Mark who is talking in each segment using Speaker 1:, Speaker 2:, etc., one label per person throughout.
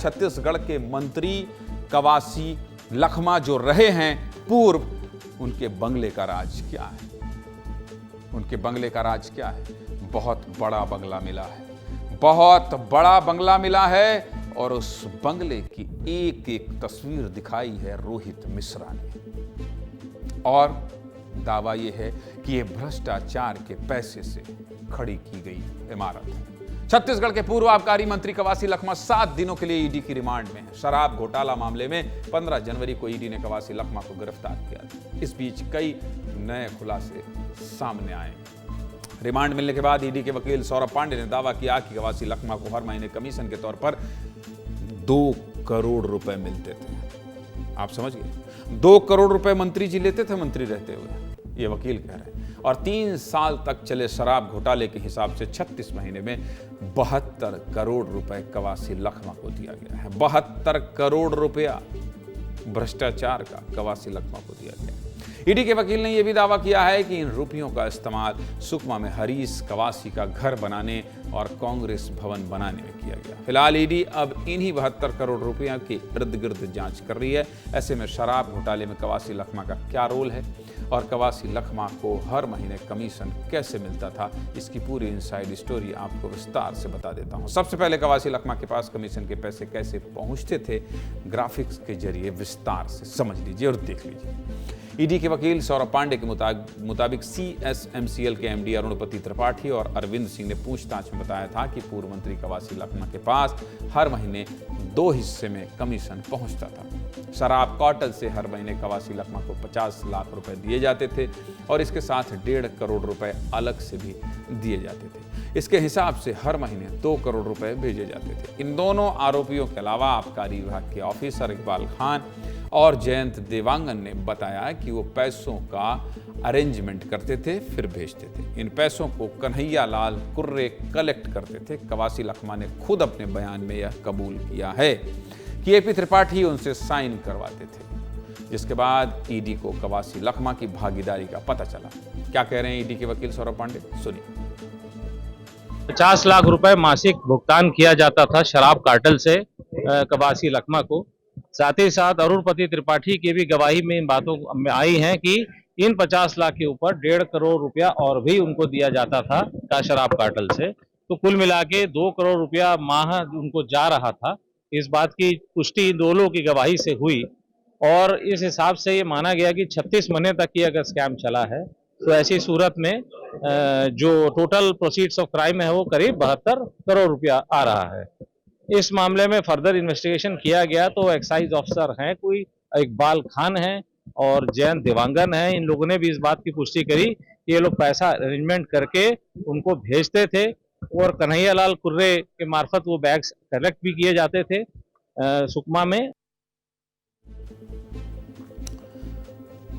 Speaker 1: छत्तीसगढ़ के मंत्री कवासी लखमा जो रहे हैं पूर्व, उनके बंगले का राज क्या है? उनके बंगले का राज क्या है? बहुत बड़ा बंगला मिला है, बहुत बड़ा बंगला मिला है, और उस बंगले की एक एक तस्वीर दिखाई है रोहित मिश्रा ने। और दावा यह है कि यह भ्रष्टाचार के पैसे से खड़ी की गई इमारत है। छत्तीसगढ़ के पूर्व आबकारी मंत्री कवासी लखमा 7 दिनों के लिए ईडी की रिमांड में है। शराब घोटाला मामले में 15 जनवरी को ईडी ने कवासी लखमा को गिरफ्तार किया था। इस बीच कई नए खुलासे सामने आए। रिमांड मिलने के बाद ईडी के वकील सौरभ पांडे ने दावा किया कि कवासी लखमा को हर महीने कमीशन के तौर पर 2 करोड़ रुपए मिलते थे। आप समझ गए, 2 करोड़ रुपए मंत्री जी लेते थे मंत्री रहते हुए, ये वकील कह रहे हैं। और 3 साल तक चले शराब घोटाले के हिसाब से 36 महीने में 72 करोड़ रुपए कवासी लखमा को दिया गया है। 72 करोड़ रुपया भ्रष्टाचार का कवासी लखमा को दिया गया। ईडी के वकील ने यह भी दावा किया है कि इन रुपयों का इस्तेमाल सुकमा में हरीश कवासी का घर बनाने और कांग्रेस भवन बनाने में किया गया। फिलहाल ईडी अब इन्हीं 72 करोड़ रुपयों के इर्द गिर्द जांच कर रही है। ऐसे में शराब घोटाले में कवासी लखमा का क्या रोल है और कवासी लखमा को हर महीने कमीशन कैसे मिलता था, इसकी पूरी इनसाइड स्टोरी आपको विस्तार से बता देता हूं। सबसे पहले कवासी लखमा के पास कमीशन के पैसे कैसे पहुंचते थे, ग्राफिक्स के जरिए विस्तार से समझ लीजिए और देख लीजिए। ईडी के वकील सौरभ पांडे के मुताबिक CSMCL के MD अरुणपति त्रिपाठी और अरविंद सिंह ने पूछताछ में बताया था कि पूर्व मंत्री कवासी लखमा के पास हर महीने 2 हिस्से में कमीशन पहुंचता था। शराब कार्टेल से हर महीने कवासी लखमा को 50 लाख रुपए दिए जाते थे और इसके साथ 1.5 करोड़ रुपए अलग से भी दिए जाते थे। इसके हिसाब से हर महीने 2 करोड़ रुपए भेजे जाते थे। इन दोनों आरोपियों के अलावा आबकारी विभाग के ऑफिसर इकबाल खान और जयंत देवांगन ने बताया कि वो पैसों का अरेंजमेंट करते थे फिर भेजते थे। इन पैसों को कन्हैया लाल कुर्रे कलेक्ट करते थे। कवासी लखमा ने खुद अपने बयान में यह कबूल किया है कि AP त्रिपाठी उनसे साइन करवाते थे, जिसके बाद ईडी को कवासी लखमा की भागीदारी का पता चला। क्या कह रहे हैं ईडी के वकील सौरभ पांडे, सुनिए।
Speaker 2: 50 लाख रुपए मासिक भुगतान किया जाता था शराब कार्टेल से कवासी लखमा को। साथ ही साथ अरुणपति त्रिपाठी की भी गवाही में इन बातों में आई है कि इन 50 लाख के ऊपर 1.5 करोड़ रुपया और भी उनको दिया जाता था का शराब कार्टेल से। तो कुल मिला के 2 करोड़ रुपया माह उनको जा रहा था। इस बात की पुष्टि दोनों की गवाही से हुई और इस हिसाब से ये माना गया कि 36 महीने तक ये अगर स्कैम चला है तो ऐसी सूरत में जो टोटल प्रोसीड्स ऑफ क्राइम है वो करीब 72 करोड़ रुपया आ रहा है। इस मामले में फर्दर इन्वेस्टिगेशन किया गया तो एक्साइज ऑफिसर हैं कोई इकबाल खान है और जयंत देवांगन है। इन लोगों ने भी इस बात की पुष्टि करी कि ये लोग पैसा अरेंजमेंट करके उनको भेजते थे और कन्हैया लाल कुर्रे के मार्फत वो बैग्स कलेक्ट भी किए जाते थे सुकमा में।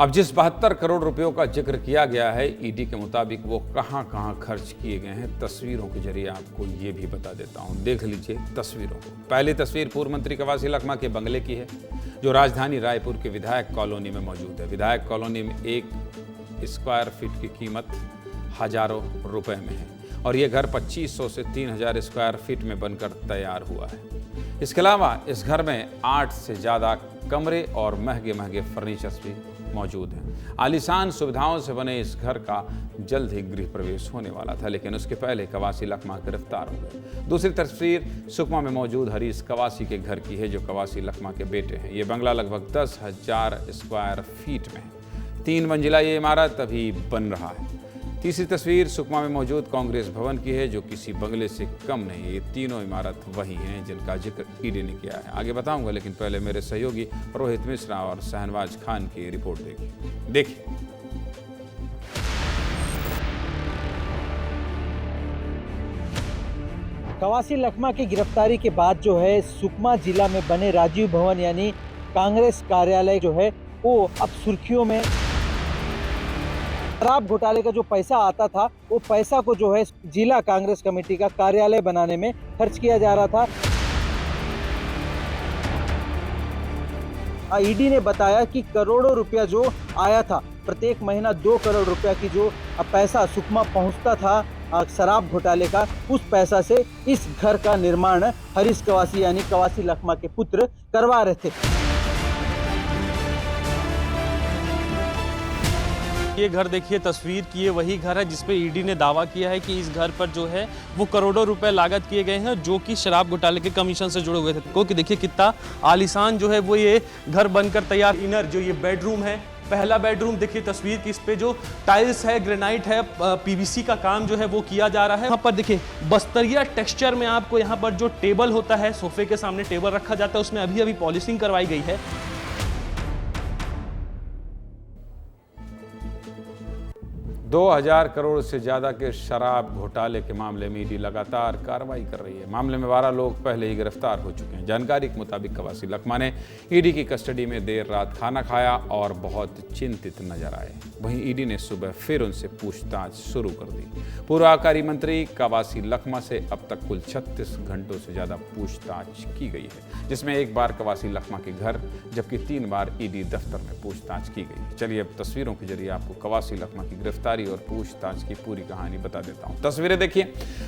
Speaker 1: अब जिस 72 करोड़ रुपयों का जिक्र किया गया है, ईडी के मुताबिक वो कहां कहां खर्च किए गए हैं, तस्वीरों के जरिए आपको ये भी बता देता हूं। देख लीजिए तस्वीरों को। पहली तस्वीर पूर्व मंत्री कवासी लखमा के बंगले की है, जो राजधानी रायपुर के विधायक कॉलोनी में मौजूद है। विधायक कॉलोनी में 1 स्क्वायर फीट की कीमत हजारों रुपए में है और ये घर 2500 से 3000 स्क्वायर फीट में बनकर तैयार हुआ है। इसके अलावा इस घर में 8 से ज़्यादा कमरे और महंगे महंगे फर्नीचर्स भी मौजूद हैं। आलीशान सुविधाओं से बने इस घर का जल्द ही गृह प्रवेश होने वाला था, लेकिन उसके पहले कवासी लखमा गिरफ्तार हो गए। दूसरी तस्वीर सुकमा में मौजूद हरीश कवासी के घर की है, जो कवासी लखमा के बेटे हैं। ये बंगला लगभग 10,000 स्क्वायर फीट में है। 3 मंजिला ये इमारत अभी बन रहा है। तीसरी तस्वीर सुकमा में मौजूद कांग्रेस भवन की है, जो किसी बंगले से कम नहीं। ये तीनों इमारत वही हैं जिनका जिक्र ईडी ने किया है। आगे बताऊंगा, लेकिन पहले मेरे सहयोगी रोहित मिश्रा और शहनवाज खान की रिपोर्ट देखिए।
Speaker 3: कवासी लखमा की गिरफ्तारी के बाद जो है सुकमा जिला में बने राजीव भवन यानी कांग्रेस कार्यालय जो है वो अब सुर्खियों में। शराब घोटाले का जो पैसा आता था वो पैसा को जो है जिला कांग्रेस कमेटी का कार्यालय बनाने में खर्च किया जा रहा था। ईडी ने बताया कि करोड़ों रुपया जो आया था, प्रत्येक महीना 2 करोड़ रुपया की जो पैसा सुकमा पहुंचता था, शराब घोटाले का, उस पैसा से इस घर का निर्माण हरीश कवासी यानी कवासी लखमा के पुत्र करवा रहे थे।
Speaker 4: ये घर देखिए, तस्वीर की ये वही घर है जिसपे ईडी ने दावा किया है कि इस घर पर जो है वो करोड़ों रुपए लागत किए गए हैं, जो कि शराब घोटाले के कमीशन से जुड़े हुए थे। क्योंकि देखिए कितना आलीशान जो है वो ये घर बनकर तैयार। इनर जो ये बेडरूम है, पहला बेडरूम देखिए तस्वीर की, इस पे जो टाइल्स है, ग्रेनाइट है, पीवीसी का काम जो है वो किया जा रहा है। यहाँ पर देखिए बस्तरिया टेक्सचर में आपको यहाँ पर जो टेबल होता है, सोफे के सामने टेबल रखा जाता है, उसमें अभी अभी पॉलिशिंग करवाई गई है।
Speaker 1: 2000 करोड़ से ज्यादा के शराब घोटाले के मामले में ईडी लगातार कार्रवाई कर रही है। मामले में 12 लोग पहले ही गिरफ्तार हो चुके हैं। जानकारी के मुताबिक कवासी लखमा ने ईडी की कस्टडी में देर रात खाना खाया और बहुत चिंतित नजर आए। वहीं ईडी ने सुबह फिर उनसे पूछताछ शुरू कर दी। पूर्व आबकारी मंत्री कवासी लखमा से अब तक कुल 36 घंटों से ज्यादा पूछताछ की गई है, जिसमें एक बार कवासी लखमा के घर जबकि 3 बार ईडी दफ्तर में पूछताछ की गई। चलिए अब तस्वीरों के जरिए आपको कवासी लखमा की गिरफ्तारी और पूछताछ की पूरी कहानी बता देता हूं। तस्वीरें देखिए।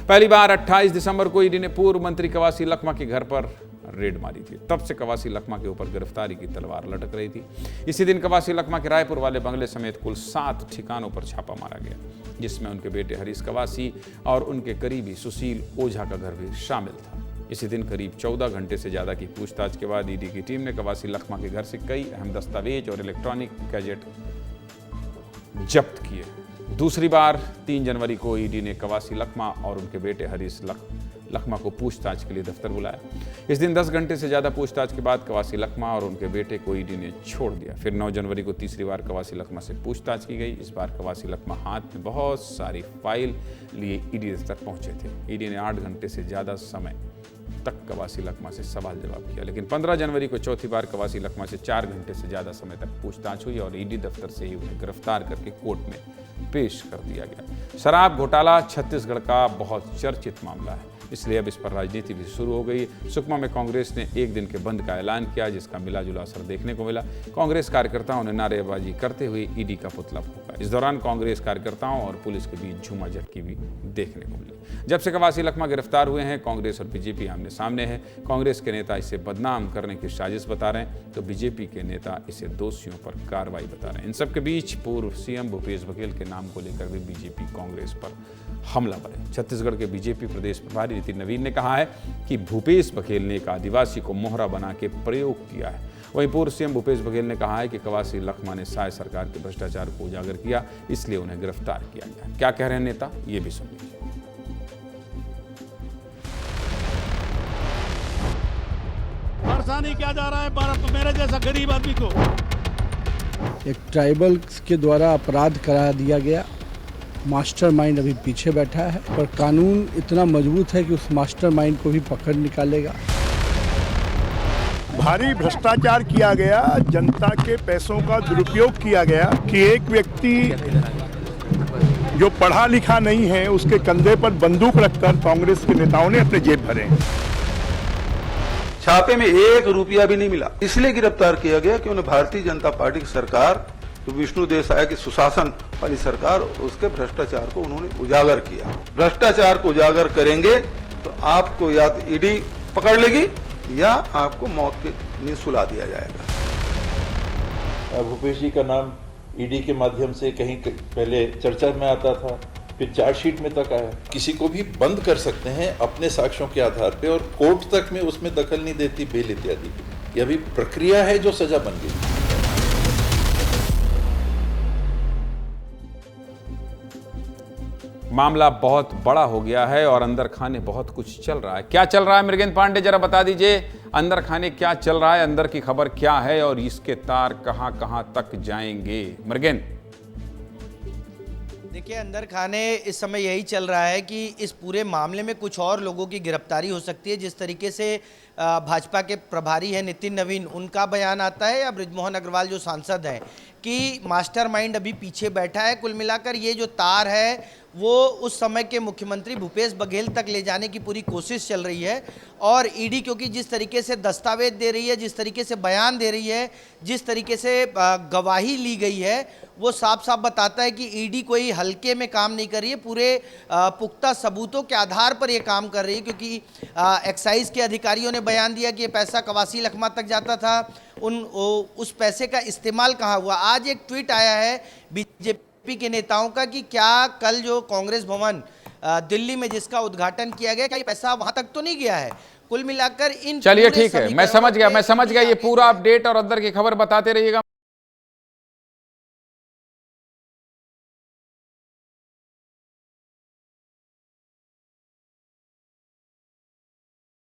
Speaker 1: पहली बार 28 दिसंबर को ईडी ने पूर्व मंत्री कवासी लखमा के घर पर रेड मारी थी। तब से कवासी लखमा के ऊपर गिरफ्तारी की तलवार लटक रही थी। इसी दिन कवासी लखमा के रायपुर वाले बंगले समेत कुल 7 ठिकानों पर छापा मारा गया, जिसमें उनके बेटे हरीश कवासी और उनके करीबी सुशील ओझा का घर भी शामिल था। इसी दिन करीब 14 घंटे से ज्यादा की पूछताछ के बाद ईडी की टीम ने कवासी लखमा के घर से कई अहम दस्तावेज और इलेक्ट्रॉनिक गैजेट जब्त किए। दूसरी बार 3 जनवरी को ईडी ने कवासी लखमा और उनके बेटे हरीश लखमा को पूछताछ के लिए दफ्तर बुलाया। इस दिन 10 घंटे से ज्यादा पूछताछ के बाद कवासी लखमा और उनके बेटे को ईडी ने छोड़ दिया। फिर 9 जनवरी को तीसरी बार कवासी लखमा से पूछताछ की गई। इस बार कवासी लखमा हाथ में बहुत सारी फाइल लिए ईडी दफ्तर पहुंचे थे। ईडी ने 8 घंटे से ज्यादा समय तक कवासी लखमा से सवाल जवाब किया, लेकिन 15 जनवरी को चौथी बार कवासी लखमा से 4 घंटे से ज्यादा समय तक पूछताछ हुई और ईडी दफ्तर से ही उन्हें गिरफ्तार करके कोर्ट में पेश कर दिया गया। शराब घोटाला छत्तीसगढ़ का बहुत चर्चित मामला है, इसलिए अब इस पर राजनीति भी शुरू हो गई। सुकमा में कांग्रेस ने 1 दिन के बंद का ऐलान किया, जिसका मिला जुला असर देखने को मिला। कांग्रेस कार्यकर्ताओं ने नारेबाजी करते हुए ईडी का पुतला फूंका। इस दौरान कांग्रेस कार्यकर्ताओं और पुलिस के बीच झूमाझटकी भी देखने को मिली। जब से कवासी लखमा गिरफ्तार हुए हैं, कांग्रेस और बीजेपी आमने सामने है। कांग्रेस के नेता इसे बदनाम करने की साजिश बता रहे हैं, तो बीजेपी के नेता इसे दोषियों पर कार्रवाई बता रहे हैं। इन सबके बीच पूर्व सीएम भूपेश बघेल के नाम को लेकर भी बीजेपी कांग्रेस पर हमला भरे। छत्तीसगढ़ के बीजेपी प्रदेश प्रभारी नितिन नवीन ने कहा है कि भूपेश बघेल ने एक आदिवासी को मोहरा बना के प्रयोग किया है। वहीं पूर्व सीएम भूपेश बघेल ने कहा है कि कवासी लखमा ने साय सरकार के भ्रष्टाचार को उजागर किया, इसलिए उन्हें गिरफ्तार किया गया। क्या कह रहे हैं नेता, ये भी सुन लीजिए।
Speaker 5: परेशानी क्या जा रहा है मेरे जैसा गरीब आदमी को।
Speaker 6: एक ट्राइबल के द्वारा अपराध करा दिया गया। मास्टरमाइंड अभी पीछे बैठा है, पर कानून इतना मजबूत है कि उस मास्टरमाइंड को भी पकड़ निकालेगा।
Speaker 5: भारी भ्रष्टाचार किया गया, जनता के पैसों का दुरुपयोग किया गया कि एक व्यक्ति जो पढ़ा लिखा नहीं है उसके कंधे पर बंदूक रखकर कांग्रेस के नेताओं ने अपने जेब भरे।
Speaker 7: छापे में 1 रुपया भी नहीं मिला, इसलिए गिरफ्तार किया गया कि उन्हें भारतीय जनता पार्टी की सरकार, विष्णु देसाई की सुशासन वाली सरकार, उसके भ्रष्टाचार को उन्होंने उजागर किया। भ्रष्टाचार को उजागर करेंगे तो आपको या ईडी पकड़ लेगी या आपको मौत के नींद सुला दिया जाएगा।
Speaker 8: भूपेश जी का नाम ईडी के माध्यम से कहीं पहले चर्चा में आता था, फिर चार्जशीट में तक आया। किसी को भी बंद कर सकते हैं अपने साक्ष्यों के आधार पे, और कोर्ट तक में उसमें दखल नहीं देती बेल इत्यादि। यह भी प्रक्रिया है जो सजा बन गई।
Speaker 1: मामला बहुत बड़ा हो गया है और अंदर खाने बहुत कुछ चल रहा है। क्या चल रहा है मृगेंद्र पांडे, जरा बता दीजिए। अंदर खाने क्या चल रहा है, अंदर की खबर क्या है और इसके तार कहां कहां तक जाएंगे? मृगेंद्र,
Speaker 9: देखिए, अंदर खाने इस समय यही चल रहा है कि इस पूरे मामले में कुछ और लोगों की गिरफ्तारी हो सकती है। जिस तरीके से भाजपा के प्रभारी हैं नितिन नवीन, उनका बयान आता है, या बृजमोहन अग्रवाल जो सांसद हैं, कि मास्टरमाइंड अभी पीछे बैठा है। कुल मिलाकर ये जो तार है वो उस समय के मुख्यमंत्री भूपेश बघेल तक ले जाने की पूरी कोशिश चल रही है। और ईडी क्योंकि जिस तरीके से दस्तावेज दे रही है, जिस तरीके से बयान दे रही है, जिस तरीके से गवाही ली गई है, वो साफ साफ बताता है कि ईडी कोई हल्के में काम नहीं कर रही है, पूरे पुख्ता सबूतों के आधार पर ये काम कर रही है। क्योंकि एक्साइज के अधिकारियों ने बयान दिया कि ये पैसा कवासी लखमा तक जाता था, उस पैसे का इस्तेमाल कहाँ हुआ। आज एक ट्वीट आया है बीजेपी के नेताओं का कि क्या कल जो कांग्रेस भवन दिल्ली में जिसका उद्घाटन किया गया, क्या ये पैसा वहां तक तो नहीं गया है। कुल मिलाकर इन
Speaker 1: चलिए ठीक है, मैं समझ गया ये पूरा अपडेट और अंदर की खबर बताते रहिएगा।